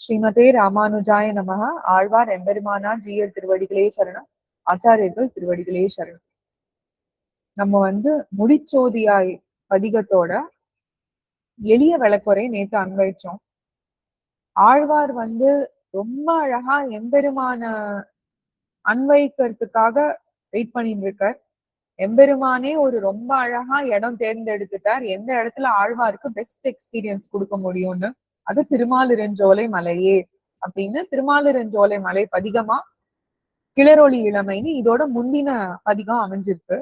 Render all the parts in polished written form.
ஸ்ரீமதே ராமானுஜாய நமஹ. ஆழ்வார் எம்பெருமானார் ஜீயர் திருவடிகளே சரணம். ஆச்சாரியர்கள் திருவடிகளே சரணம். நம்ம முடிச்சோதியாய் பதிகத்தோட எளிய விளக்குறை நேத்து அன்வைச்சோம். ஆழ்வார் ரொம்ப அழகா எம்பெருமான அன்வைக்கிறதுக்காக வெயிட் பண்ணிட்டு இருக்கார். எம்பெருமானே ஒரு ரொம்ப அழகா இடம் தேர்ந்தெடுத்துட்டார், எந்த இடத்துல ஆழ்வாருக்கு பெஸ்ட் எக்ஸ்பீரியன்ஸ் கொடுக்க முடியும்னு. அது திருமாலிருஞ்சோலை மலையே அப்படின்னு திருமாலிருஞ்சோலை மலை பதிகமா கிளரொளி இளமைன்னு இதோட முந்தின பதிகம் அமைஞ்சிருக்கு.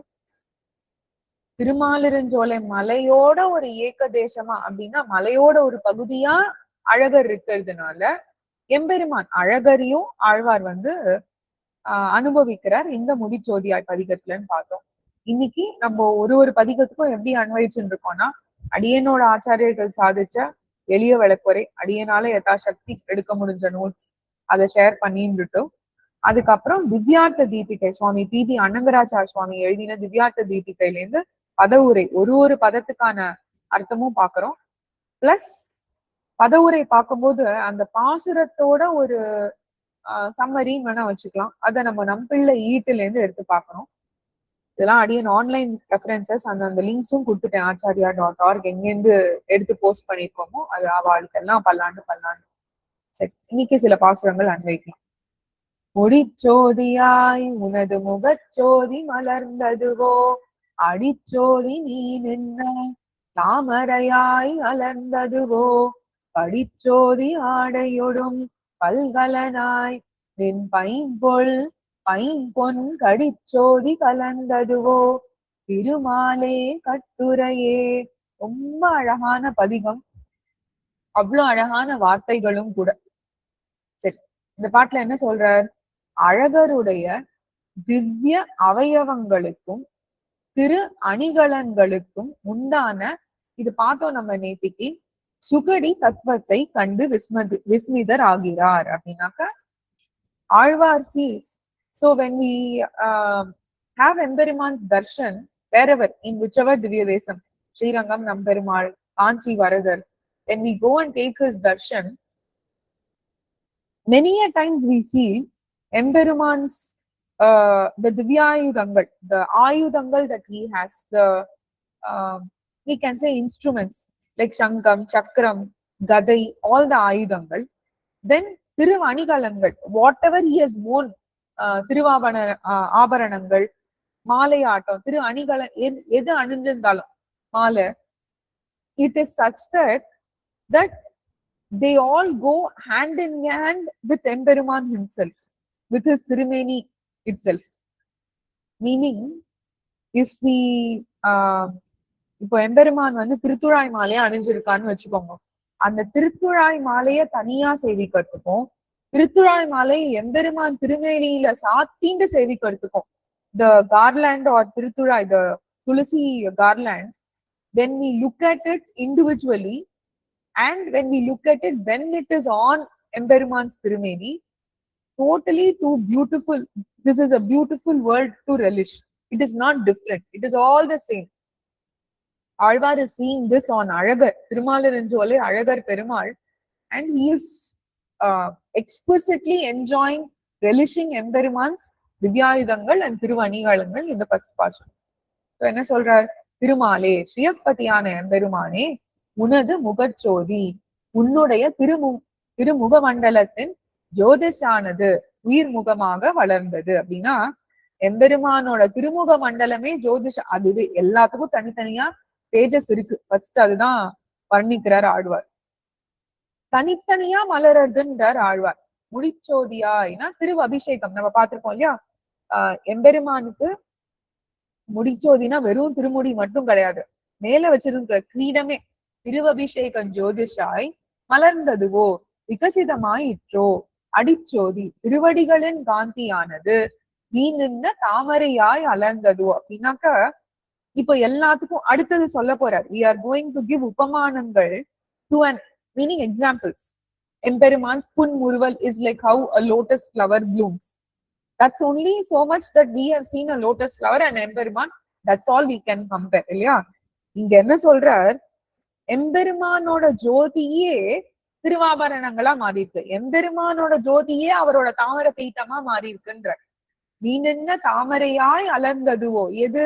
திருமாலிருஞ்சோலை மலையோட ஒரு ஏக தேசமா அப்படின்னா மலையோட ஒரு பகுதியா அழகர் இருக்கிறதுனால எம்பெருமான் அழகரையும் ஆழ்வார் அனுபவிக்கிறார் இந்த முடிச்சோதியாய் பதிகத்துலன்னு பார்த்தோம். இன்னைக்கு நம்ம ஒரு பதிகத்துக்கும் எப்படி அன்வயிச்சுட்டு இருக்கோம்னா, அடியனோட ஆச்சாரியர்கள் சாதிச்ச எளிய விளக்குறை, அடியனால யதாசக்தி எடுக்க முடிஞ்ச நோட்ஸ் அதை ஷேர் பண்ணிட்டுட்டோம். அதுக்கப்புறம் திவ்யார்த்த தீபிகை சுவாமி பி.டி. அனங்கராச்சார் சுவாமி எழுதின திவ்யார்த்த தீபிகையில இருந்து பதவுரை ஒரு பதத்துக்கான அர்த்தமும் பாக்குறோம். பிளஸ் பதவுரை பார்க்கும்போது அந்த பாசுரத்தோட ஒரு சம்மரின்னு வேணா வச்சுக்கலாம். அதை நம்ம நம்பிள்ள ஈட்டுல இருந்து எடுத்து பார்க்கணும். இதெல்லாம் அடியன் ஆன்லைன் ரெஃபரன்சஸ் அந்த லிங்க்ஸும் கொடுத்துட்டேன். acharya.org எங்கேருந்து எடுத்து போஸ்ட் பண்ணிருக்கோமோ அது அவளுக்கு எல்லாம் பல்லாண்டு. சரி, இன்னைக்கு சில பாசுரங்கள் அன்வைக்கலாம். முடிச்சோதியாய் உனது முகச்சோதி மலர்ந்ததுவோ, அடிச்சோதி நீ நின்ன தாமரையாய் அலர்ந்ததுவோ, படிச்சோதி ஆடையொடும் பல்கலனாய் நின் பைம்பொன் கடிச்சோதி கலந்ததுவோ, திருமாலே கட்டுரையே. ரொம்ப அழகான பதிகம், அவ்வளவு அழகான வார்த்தைகளும் கூட. சரி, இந்த பாட்டுல என்ன சொல்றார்? அழகருடைய திவ்ய அவயவங்களுக்கும் திரு அணிகலன்களுக்கும் உண்டான இது பார்த்தோம் நம்ம நேத்திக்கு. சுகடி தத்துவத்தை கண்டு விஸ்மிதர் ஆகிறார் அப்படின்னாக்க Alvar feels. So when we have Emberiman's darshan wherever, in whichever Divya Desam, Srirangam, Namperumal, Kanchi, Varadar, when we go and take his darshan, many a times we feel Emberiman's the Divyayudangal, the Ayudangal that he has, the we can say instruments like Shankam, Chakram, Gadai, all the Ayudangal. Then Thiruvanigalangal, whatever he has worn, Thiruvavana ஆபரணங்கள், மாலை ஆட்டம், திரு அணிகலன் எது அணிஞ்சிருந்தாலும் மாலை, it is such that they all go hand in hand with Emperuman himself, with his Tirumeni itself. Meaning, if we இப்போ எம்பெருமான் திருத்துழாய் மாலையை அணிஞ்சிருக்கான்னு வச்சுக்கோங்க, அந்த திருத்துழாய் மாலைய தனியா சேவிக்கிறதுக்கும் திருத்துழாய் மாலை எம்பெருமான் திருமேனியில சாத்திண்டு சேவிக்கிறதுக்கும், the garland or திருத்துழாய், the Thulasi garland, when we look at it individually and when we look at it when it is on எம்பெருமான்'s திருமேனி, totally too beautiful. This is a beautiful word to relish. It is not different, it is all the same. Alvar is seeing this on Alagar, Thirumalarunjolai Alagar Perumal, and he is explicitly enjoying, relishing Emperuman's Divyayudangal and Thiruvanigalangal in the first portion. So, enna solrar? Thirumale, Shriyapatiyana Emperumane, Unadu Mugachodi, Unnudaya Thirumuga Mandalathin, Jodhishanadu, Uir Mugamaga Valarndadu. Abdina, Emperumanoda Thirumuga Mandalame, Jodhish, அது எல்லாத்துக்கும் தனித்தனியா தேஜஸ் இருக்கு. First அதுதான் வர்ணிக்கிறார் ஆழ்வார். தனித்தனியா மலரதுன்றார் ஆழ்வார். முடிச்சோதியாய்னா திரு அபிஷேகம் நம்ம பார்த்திருக்கோம் இல்லையா? எம்பெருமானுக்கு முடிச்சோதினா வெறும் திருமுடி மட்டும் கிடையாது, மேல வச்சிருக்கிற கிரீடமே திருவபிஷேகம் ஜோதிஷாய் மலர்ந்ததுவோ, விகசிதமாயிற்றோ, அடிச்சோதி திருவடிகளின் காந்தியானது நீ நின்ன தாமரையாய் அலர்ந்ததோ. அப்படின்னாக்க இப்ப எல்லாத்துக்கும் அடுத்தது சொல்ல போறார். We are going to give உபமானங்கள் to an meaning examples. Emperuman's புன்முறுவல் is like how a lotus flower blooms. That's only so much that we have seen a lotus flower and Emperuman. That's all we can compare. இல்லையா? இங்க என்ன சொல்றார்? எம்பெருமானோட ஜோதியே திருவாபரணங்களா மாறி இருக்கு. எம்பெருமானோட ஜோதியே அவரோட தாமரை பீட்டமா மாறி இருக்குன்ற. நீ நின்ன தாமரையாய் அலர்ந்ததுவோ எது?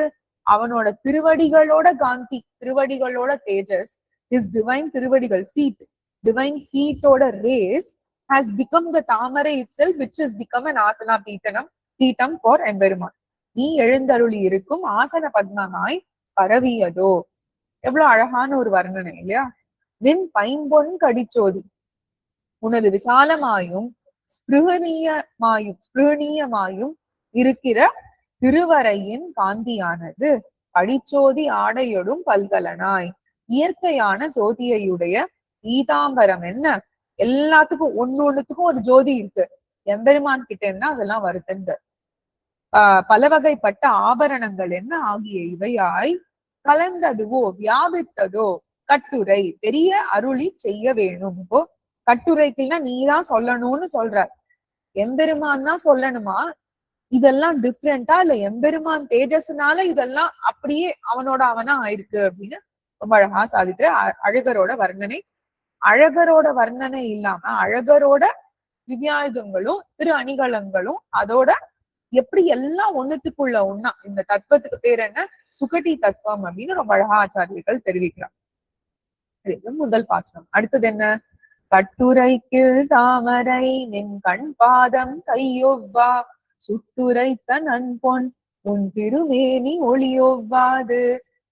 அவனோட திருவடிகளோட காந்தி, திருவடிகளோட தேஜஸ், ஹிஸ் டிவைன் திருவடிகள், ஃபீட், டிவைன் ஃபீட்டோட ரேஸ் has become the தாமரை itself, which has become an ஆசனா பீட்டம் for எம்பெருமான். நீ எழுந்தருளி இருக்கும் ஆசன பத்மமாய் பரவியதோ. எவ்வளவு அழகான ஒரு வர்ணனை இல்லையா? நின் பைம்பொன் கடிச்சோதி, உனது விசாலமாயும் ஸ்பிருகணீயமாயும் இருக்கிற திருவரையின் காந்தியானது படிச்சோதி ஆடையொடும் பல்கலனாய், இயற்கையான ஜோதியுடைய ஈதாம்பரம் என்ன? எல்லாத்துக்கும் ஒண்ணுத்துக்கும் ஒரு ஜோதி இருக்கு. எம்பெருமான் கிட்ட இருந்தா அதெல்லாம் வருதுங்க. பல வகைப்பட்ட ஆபரணங்கள் என்ன ஆகிய இவையாய் கலந்ததுவோ வியாபித்ததோ கட்டுரை பெரிய அருளி செய்ய வேணும். இப்போ கட்டுரைக்குன்னா நீதான் சொல்லணும்னு சொல்ற. எம்பெருமான் தான் சொல்லணுமா? இதெல்லாம் டிஃப்ரெண்டா இல்ல எம்பெருமான் தேஜஸ்னால இதெல்லாம் அப்படியே அவனா ஆயிருக்கு அப்படின்னு ரொம்ப அழகா சாதிக்கிற அழகரோட வர்ணனை. அழகரோட வர்ணனை இல்லாம அழகரோட திவ்யாயுதங்களும் திரு அணிகலங்களும் அதோட எப்படி எல்லாம் ஒண்ணுத்துக்குள்ள ஒண்ணா, இந்த தத்துவத்துக்கு பேர் என்ன? சுகட்டி தத்துவம் அப்படின்னு ரொம்ப அழகா ஆச்சாரியர்கள் தெரிவிக்கிறார். முதல் பாசனம். அடுத்தது என்ன? கட்டுரைக்கு தாமரை நின் கண் பாதம் கையொவ்வா, சுட்டுரைத்த நன்பொன் உன் திருமேனி ஒளியொவ்வாது,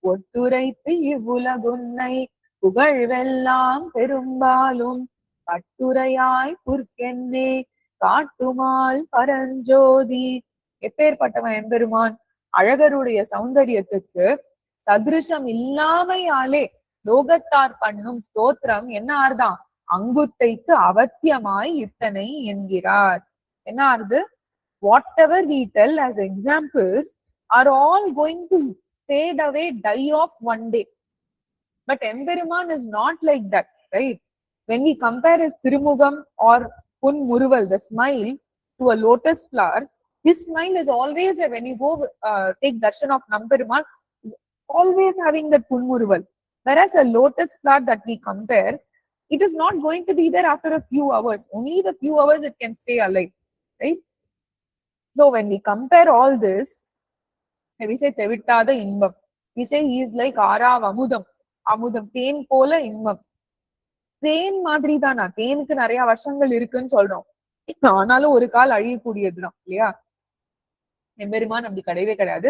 ஒட்டுரைத்து இவ்வுலகுன்னை புகழ்வெல்லாம் பெரும்பாலும் கட்டுரையாய் புற்கென்னே காட்டுமால் பரஞ்சோதி. எப்பேற்பட்டவன் எம்பெருமான்? அழகருடைய சௌந்தரியத்துக்கு சதிருஷம் இல்லாமையாலே லோகத்தார் பண்ணும் ஸ்தோத்திரம் என்ன ஆறுதான்? அங்குத்தைக்கு அவத்தியமாய் இத்தனை என்கிறார். என்ன ஆறுது? whatever we tell as examples are all going to fade away, die off one day. But Emperuman is not like that, right? When we compare his Tirumugam or Punmuruval, the smile, to a lotus flower, his smile is always, when you go take darshan of Namperuman, is always having that Punmuruval. Whereas a lotus flower that we compare, it is not going to be there after a few hours. Only the few hours it can stay alive, right? So when we compare all this, we say Tevittada Inbam. We say he is like Arav Amudam. Amudam, தேன் போல இன்பம். தேன் மாதிரி தானா? தேனுக்கு நிறைய வருஷங்கள் இருக்குன்னு சொல்றோம். ஆனாலும் ஒரு கால் அழியக்கூடியதுதான் இல்லையா? எம்பெருமான் அப்படி கிடையவே கிடையாது.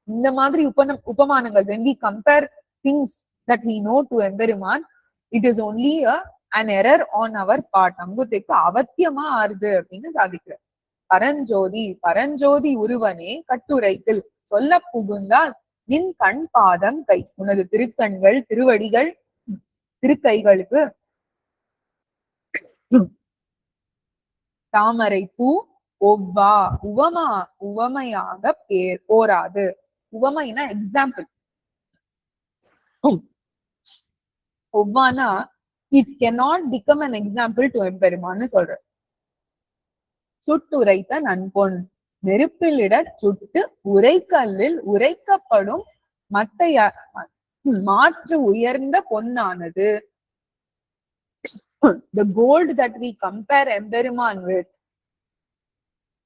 இந்த மாதிரி உபமானங்கள், when we compare things that we know to எம்பெருமான், it is only an error on our part. அங்குத்தைக்கு அவத்தியமா ஆறுது அப்படின்னு சாதிக்கிற. பரஞ்சோதி உருவனே கட்டுரைத்தில் சொல்ல புகுந்தால் நின் கண் பாதம் கை, உனது திருக்கண்கள் திருவடிகள் திருக்கைகளுக்கு தாமரை பூ ஒவ்வா உவமையாக போராது. உவமைனா எக்ஸாம்பிள். ஒவ்வானா it cannot become an example to எம்பெருமான்னு சொல்ற. சுட்டுரைத்த நன்பொன், நெருப்பிலிட சுட்டு உரைக்கல்லில் உரைக்கப்படும் மாற்று உயர்ந்த பொன்னானது. The gold that we compare எம்பெருமான் with,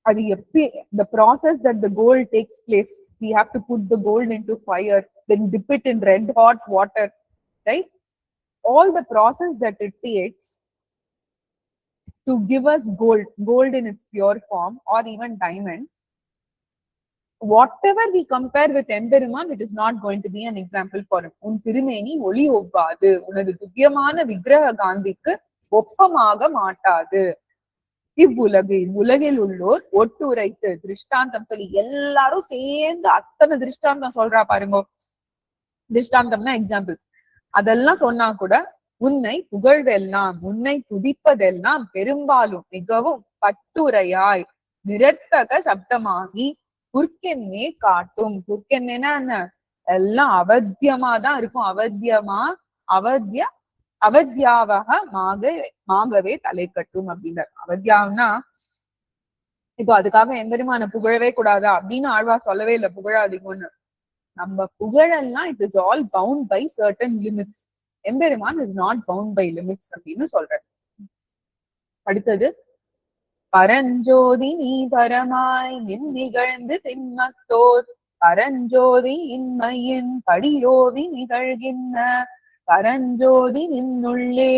அது எப்படி, the process that the gold takes place, we have to put the gold into fire, then dip it in red hot water, right? All the process that it takes to give us gold in its pure form, or even diamond, whatever we compare with எம்பெருமான், it is not going to be an example for him. உன் திருமேனி ஒளி ஒவ்வாது, உனது திவ்யமான விக்கிரக காந்திக்கு ஒப்பமாக மாட்டாது. உலகில் உள்ளோர் ஒட்டுரைத்து திருஷ்டாந்தம் சொல்லி எல்லாரும் சேர்ந்து அத்தனை திருஷ்டாந்தம் சொல்றா பாருங்க. திருஷ்டாந்தம்னா எக்ஸாம்பிள்ஸ். அதெல்லாம் சொன்னா கூட உன்னை புகழ்வெல்லாம் உன்னை துதிப்பதெல்லாம் பெரும்பாலும் மிகவும் பட்டுரையாய் நிரர்த்தக சப்தமாகி புற்கென்னே காட்டும். புற்கென்னா என்ன? எல்லாம் அவத்தியமா தான் இருக்கும். அவத்தியாவகமாகவே தலை கட்டும் அப்படின்றார். அவத்தியாவனா இப்போ அதுக்காக எம்பெருமான புகழவே கூடாதா அப்படின்னு ஆழ்வார் சொல்லவே இல்லை, புகழாதீங்கன்னு. நம்ம புகழெல்லாம் it is all bound by certain limits. எம்பெருமான் is not bound by limits அப்படின்னு சொல்ற. அடுத்தது பரஞ்சோதி நீ பரமாய் நின் நிகழ்ந்து திண்மத்தோர் பரஞ்சோதி இன்மையின் படியோவி நிகழ்கின்ற பரஞ்சோதி நின்னுள்ளே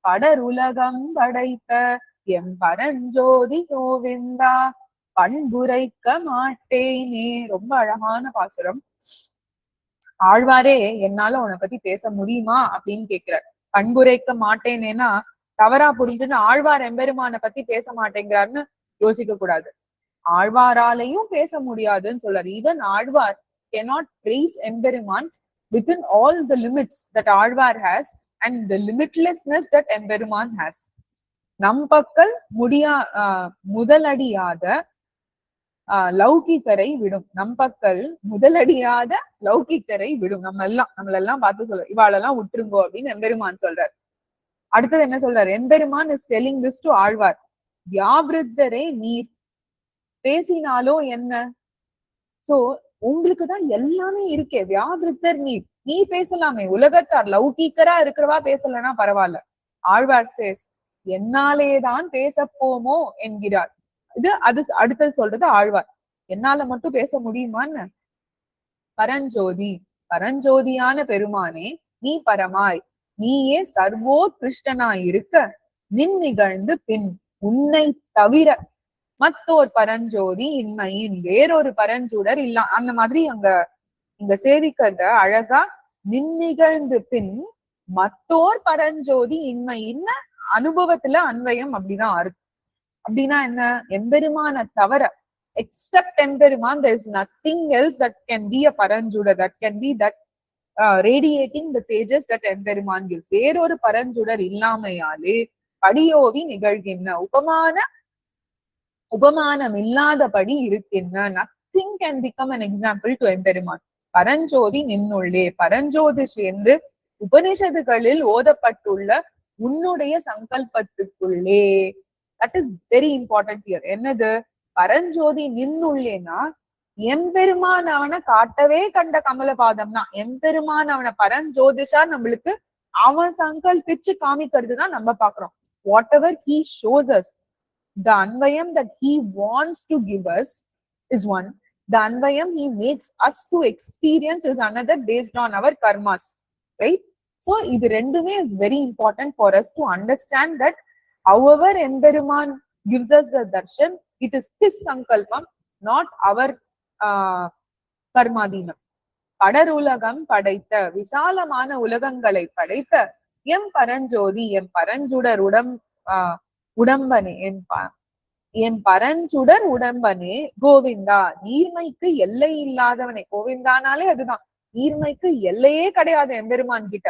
படருலகம் படைத்த எம் பரஞ்சோதி கோவிந்தா பண்புரைக்க மாட்டேனே. ரொம்ப அழகான பாசுரம். ஆழ்வாரே என்னால உன்னை பத்தி பேச முடியுமா அப்படின்னு கேட்கிறார். பண்புரைக்க மாட்டேனேனா தவறா புரிஞ்சுன்னு ஆழ்வார் எம்பெருமான பத்தி பேச மாட்டேங்கிறாருன்னு யோசிக்க கூடாது. ஆழ்வாராலையும் பேச முடியாதுன்னு சொல்றாரு. Even Alvar cannot praise Emperuman within all the limits that Alvar has and the limitlessness that Emperuman has. நம்பக்கல் முதலடியாத லௌகிக்கரை விடும். நம்பக்கல் முதலடியாத லௌகிக்கரை விடும். நம்மளெல்லாம் பார்த்து சொல்ற இவாளெல்லாம் விட்டுருங்கோ அப்படின்னு எம்பெருமான் சொல்றார். அடுத்தது என்ன சொல்றாரு? எம்பெருமான் is telling this to Alvar. வியாவிருத்தரே நீர் பேசினாலோ என்ன? சோ உங்களுக்குதான் எல்லாமே இருக்கே. வியாவிருத்தர் நீ பேசலாமே. உலகத்தார் லௌகீக்கரா இருக்கிறவா பேசலன்னா பரவாயில்ல. ஆழ்வார் சேஸ் என்னாலேதான் பேச போமோ என்கிறார். அது அடுத்தது சொல்றது ஆழ்வார். என்னால மட்டும் பேச முடியுமான்னு. பரஞ்சோதியான பெருமானே நீ பரமாய் நீயே சர்வோத்கிருஷ்டனாய் இருக்க நின் நிகழ்ந்து பின் உன்னை தவிர மத்தோர் பரஞ்சோதி இன்மையின் வேறொரு பரஞ்சுடர் இல்ல. அந்த மாதிரி இங்க சேவிக்கிறத அழகா நின் நிகழ்ந்து பின் மத்தோர் பரஞ்சோதி இன்மையின்னு அனுபவத்துல அன்வயம் அப்படிதான் இருக்கு. அப்படின்னா என்ன? எம்பெருமான தவிர எக்ஸப்ட் எம்பெருமான் there is nothing else that can be a பரஞ்சுடர், that can be that radiating the pages that எம்பெருமான் gives. வேறொரு பரஞ்சுடர் இல்லாமையாலே படியோவி நிகழ்கின்ற உபமானம் இல்லாதபடி இருக்கின்ற nothing can become an example to எம்பெருமான். பரஞ்சோதி நின்னுள்ளே பரஞ்சோதி என்று உபனிஷதுகளில் ஓதப்பட்டுள்ள உன்னுடைய சங்கல்பத்துக்குள்ளே. That is very important here. என்னது? பரஞ்சோதி நின்னுள்ளேனா எம்பெருமான் அவனை காட்டவே கண்ட கமலபாதம்னா எம்பெருமான் அவனை பரஞ்சோதிஷா நம்மளுக்கு அவன் சங்கல்பிச்சு காமிக்கிறது தான் நம்ம பாக்குறோம். What ever he shows us, the anvayam that he wants to give us is one. The anvayam he makes us to experience is another based on our karmas, right? So இது ரெண்டுமே is very important for us to understand that however எம்பெருமான் gives us a darshan, it is his sankalpam, not our கர்மாதீனம். படருலகம் படைத்த விசாலமான உலகங்களை படைத்த M Paranjothi M பரஞ்சுடர் உடம்பனே என் பரஞ்சுடர் உடம்பனே கோவிந்தா நீர்மைக்கு எல்லை இல்லாதவனே. கோவிந்தானாலே அதுதான், நீர்மைக்கு எல்லையே கிடையாது எம்பெருமான் கிட்ட.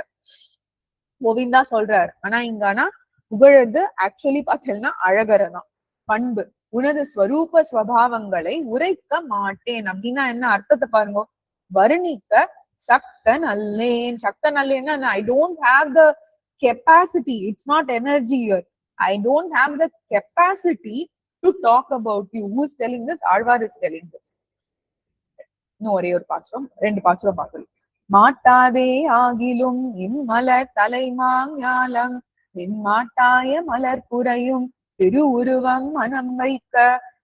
கோவிந்தா சொல்றார். ஆனா இங்கன்னா புகழது ஆக்சுவலி பார்த்தீங்கன்னா அழகரதான். பண்பு உனது ஸ்வரூப ஸ்வபாவங்களை உரைக்க மாட்டேன் அப்படின்னா என்ன அர்த்தத்தை பாருங்க. வர்ணிக்க சக்தன் அல்லேன். சக்தன் அல்லேன்னா I don't have the capacity, it's not energy here, I don't have the capacity to talk about you. Who is telling this? Alvar is telling this. இன்னும் ஒரே ஒரு பாசுரம், ரெண்டு பாசுரம் பார்க்கலாம். மாட்டாதே ஆகிலும் இம்மலர் தலைமாஞாலம் என் மாட்டாய மலர் குறையும் திருவுருவம் மனம் வைக்க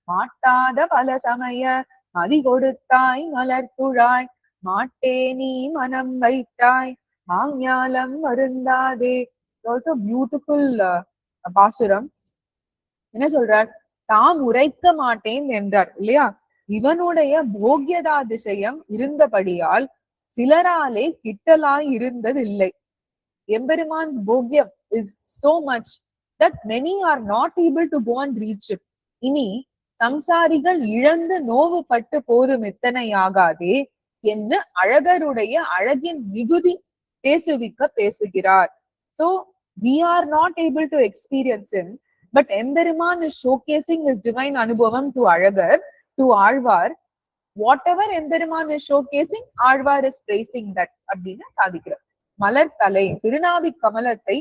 மாட்டாத பல சமய மதி கொடுத்தாய் மலர் துழாய் மாட்டே நீ மனம் வைத்தாய் மாஞாலம் வருந்தாதே. ஆல்சோ பியூட்டிஃபுல் பாசுரம். என்ன சொல்றார்? தாம் உரைக்க மாட்டேன் என்றார் இல்லையா? இவனுடைய போகியதாதிசயம் இருந்தபடியால் சிலராலே கிட்டலாய் இருந்ததில்லை. எம்பெருமான்ஸ் போகியம் is so much that many are not able to go and reach it. இனி சம்சாரிகள் இழந்து நோவுபட்டு போதும் எத்தனையாகாதே என்று அழகருடைய அழகின் மிகுதி பேசுகிறார். So we are not able to experience him, but எம்பெருமான் is showcasing his divine அனுபவம் to Azhagar, to Alvar. Whatever எம்பெருமான் is showcasing, Alvar is praising that அப்படின்னு சாதிக்கிறார். மலர் தலை திருநாவி கமலத்தை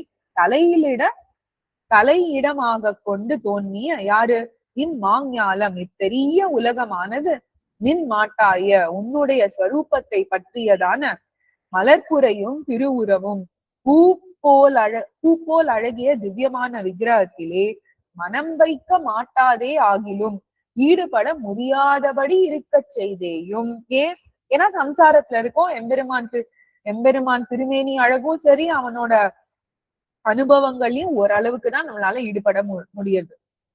தலையிடமாக கொண்டு தோன்றிய யாரு? இம்மாஞாலம் இப்பெரிய உலகமானது நின் மாட்டாய உன்னுடைய ஸ்வரூபத்தை பற்றியதான மலர்புரையும் திருவுறவும் பூ பூ போல் அழகிய திவ்யமான விக்கிரகத்திலே மனம் வைக்க மாட்டாதே ஆகிலும் ஈடுபட முடியாதபடி இருக்க செய்தேயும். ஏன்? ஏன்னா சம்சாரத்துல இருக்கும். எம்பெருமான் திருமேனி அழகும் சரி, அவனோட அனுபவங்களையும் ஓரளவுக்கு தான் நம்மளால ஈடுபட முடியுது.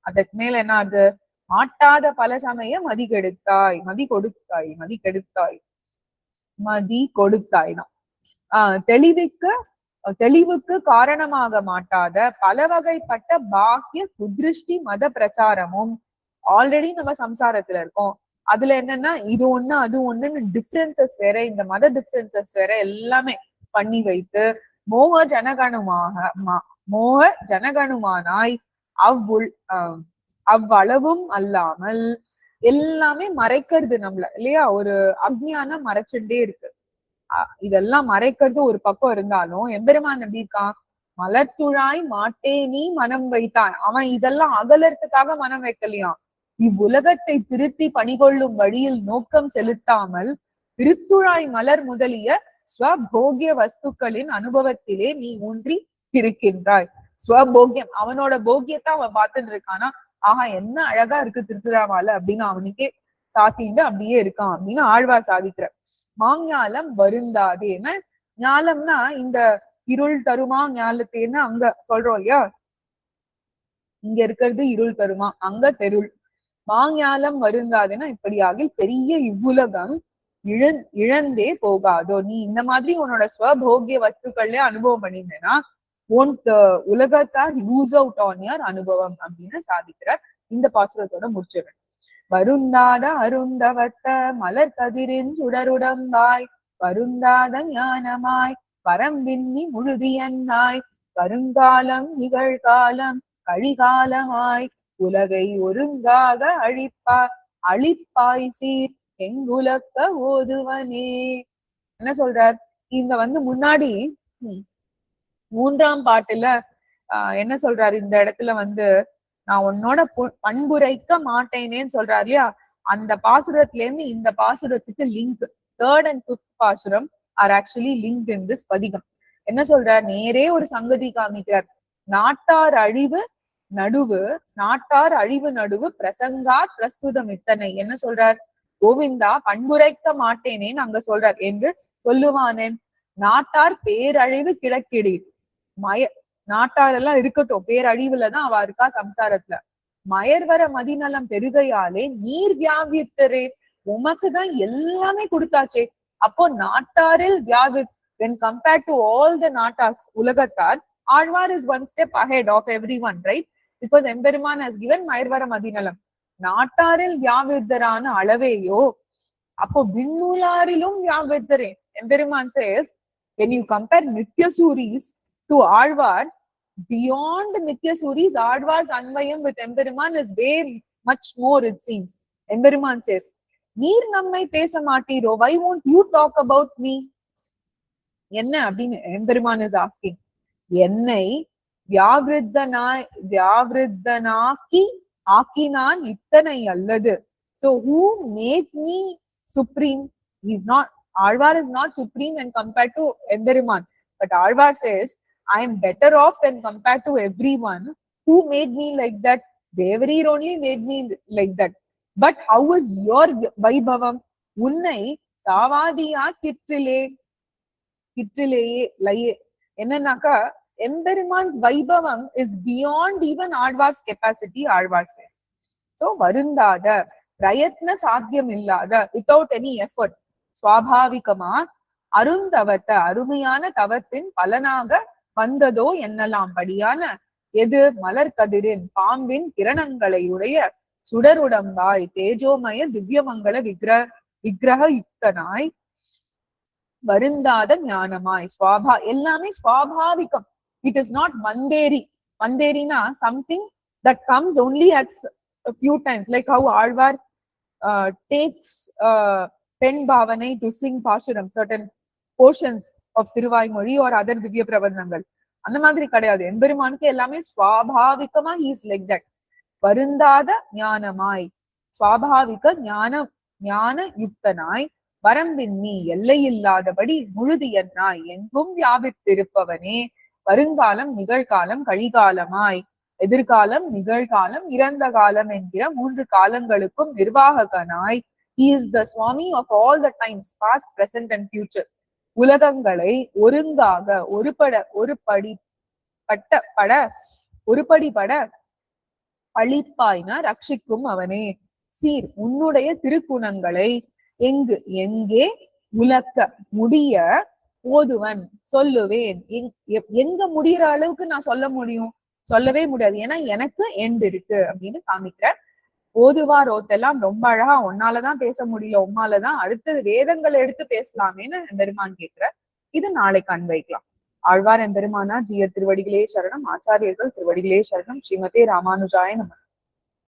அதற்கு மேல என்ன அது? மாட்டாத பல சமயம் மதி கெடுத்தாய், மதி கொடுத்தாய், மதி கெடுத்தாய், மதி கொடுத்தாய்னா தெளிவுக்கு காரணமாக மாட்டாத பல வகைப்பட்ட பாக்கிய குதிருஷ்டி மத பிரச்சாரமும். ஆல்ரெடி நம்ம சம்சாரத்துல இருக்கோம். அதுல என்னன்னா இது ஒண்ணு அது ஒண்ணுன்னு டிஃபரன்சஸ் வேற, இந்த மத டிஃபரன்சஸ் வேற எல்லாமே பண்ணி வைத்து மோக ஜனகனுமானாய் அவ்வளவும் அல்லாமல் எல்லாமே மறைக்கிறது நம்மள இல்லையா? ஒரு அக்ஞானம் மறைச்சுட்டே இருக்கு. இதெல்லாம் மறைக்கிறது ஒரு பக்கம் இருந்தாலும் எம்பெருமான் எப்படி இருக்கான்? மலர்த்துழாய் மாட்டே நீ மனம் வைத்தான். அவன் இதெல்லாம் அகலறதுக்காக மனம் வைக்கலையாம். இவ்வுலகத்தை திருத்தி பணிகொள்ளும் வழியில் நோக்கம் செலுத்தாமல் திருத்துழாய் மலர் முதலிய ஸ்வபோகிய வஸ்துக்களின் அனுபவத்திலே நீ ஊன்றி இருக்கின்றாய். ஸ்வபோகியம், அவனோட போகியத்தை அவன் பார்த்துட்டு இருக்கானா? ஆஹா, என்ன அழகா இருக்கு திருத்துழாமால அப்படின்னு அவனுக்கே சாத்திட்டு அப்படியே இருக்கான் அப்படின்னு ஆழ்வார் சாதிக்கிற. மாஞாலம் வருந்தாதே. என்ன ஞாலம்னா இந்த இருள் தருமா ஞாலத்தேன்னு அங்க சொல்றோம் இல்லையா? இங்க இருக்கிறது இருள் தருமா, அங்க தெருள். மாஞாலம் வருந்தாதேன்னா இப்படியாக பெரிய இவ்வுலகம் இழந்தே போகாதோ. நீ இந்த மாதிரி உன்னோட ஸ்வபோகிய வஸ்துக்கள்ல அனுபவம் பண்ணிருந்தேன்னா உலகத்தார் லூஸ் அவுட் ஆன் யர் அனுபவம் அப்படின்னு சாதிக்கிறார். இந்த பாசுரத்தோட முடிச்சிடுறேன். வருந்தாத அருந்தவத்த மலர் கதிரின் சுடருடம்பாய் வருந்தாத ஞானமாய் பரம்பின்னி முழுதியன்னாய் வருங்காலம் நிகழ்காலம் கழிகாலமாய் உலகை ஒருங்காக அழிப்பாய் சீர் எங்குலக்க ஓதுவனே. என்ன சொல்றார்? இந்த முன்னாடி 3ஆம் பாட்டுல என்ன சொல்றாரு? இந்த இடத்துல நான் உன்னோட பண்புரைக்க மாட்டேனேன்னு சொல்றாரு இல்லையா? அந்த பாசுரத்துல இருந்து இந்த பாசுரத்துக்கு லிங்க் 3rd and 5th பாசுரம் are actually link in this பதிகம். என்ன சொல்றார்? நேரே ஒரு சங்கதி காமிக்கிறார். நாட்டார் அழிவு நடுவு பிரசங்காத் பிரஸ்துதம் இத்தனை. என்ன சொல்றார்? கோவிந்தா பண்புரைக்க மாட்டேனேன்னு அங்க சொல்றார். என்று சொல்லுவானேன் நாட்டார் பேரழிவு கிழக்கிடி. நாட்டாரெல்லாம் இருக்கட்டும், பேரழிவுலதான் அவ இருக்கா சம்சாரத்துல. மயர்வர மதிநலம் பெருகையாலே நீர் வியாபித்தரே. உமக்குதான் எல்லாமே கொடுத்தாச்சே. அப்போ நாட்டாரில் when compared to all the natas உலகத்தார், Alvar is one step ahead of everyone, right? Because எம்பெருமான் has given மயர்வர மதிநலம். நாட்டாரில் வியாபித்தரான அளவேயோ அப்போ விண்ணூலாரிலும் வியாபித்தரே. எம்பெருமான் says when you compare Nityasuris to Alvar, beyond Nityasuris, Alvar's Anvayam with Emberiman is way much more, it seems. Emberiman says, Neer nammai pesa maatiro, why won't you talk about me? Enna abdinu Emberiman is asking. Ennai vyavriddhanaki ஆக்கினான் இத்தனை அல்லது. So who made me supreme? He's not, Alvar is not supreme when compared to Emberiman. But Alvar says, I am better off when compared to everyone. Who made me like that? Devarir only made me like that. But how is your Vaibhavam? Unnai Savadiya Kitrileye Laye. Enanaka, Emberiman's Vaibhavam is beyond even Alvar's capacity, Alvar says. So Varundada, Prayatna Sadhyam illada, without any effort. Swabhavikama, Arundavata, Arumiyana Tavatin, Palanaga, வந்ததோ என்னலாம் படியான எது? மலர் கதிரின் பாம்பின் கிரணங்களை உடைய சுடருடம்பாய் தேஜோமய திவ்யமங்கள விக்கிரக யுக்தனாய் வருந்தாத ஞானமாய். எல்லாமே ஸ்வாபாவிகம். It is not manderi. Manderina, something that comes only at a few times, like how Alvar takes pen bhavanai to sing Pashuram, certain portions of Thiruvaimozhi or other Divya Prabandhangal. அந்த மாதிரி கிடையாது. எம்பெருமானுக்கு எல்லாமே ஸ்வாபாவிகமா he is like that. வருந்தாத ஞானமாய், ஸ்வாபாவிக ஞான யுக்தனாய், வரம்பின் நீ எல்லையில்லாதபடி முழுதியன்னாய், எங்கும் வியாபித்திருப்பவனே. வருங்காலம், நிகழ்காலம், கழிகாலமாய், எதிர்காலம், நிகழ்காலம், இறந்த காலம் என்கிற 3 காலங்களுக்கும் நிர்வாககனாய், he is the Swami of all the times, past, present and future. உலகங்களை ஒருங்காக ஒருபடிபட அழிப்பாய்னா ரட்சிக்கும் அவனே. சீர் உன்னுடைய திருக்குணங்களை எங்கே உலக்க முடிய ஓதுவன் சொல்லுவேன். எங்க முடிகிற அளவுக்கு நான் சொல்ல முடியும்? சொல்லவே முடியாது. ஏன்னா எனக்கு எண்ட் இருக்கு அப்படின்னு காமிக்கிற. ஓதுவார் ஓத்தெல்லாம் ரொம்ப அழகா ஒன்னாலதான் பேச முடியல, உம்மாலதான், அடுத்தது வேதங்களை எடுத்து பேசலாமேன்னு எம்பெருமான் கேட்கிற. இது நாளைக்கு அன்வைக்கலாம். ஆழ்வார் எம்பெருமானா ஜீய திருவடிகளே சரணம், ஆச்சாரியர்கள் திருவடிகளே சரணம். ஸ்ரீமதே ராமானுஜாய நம.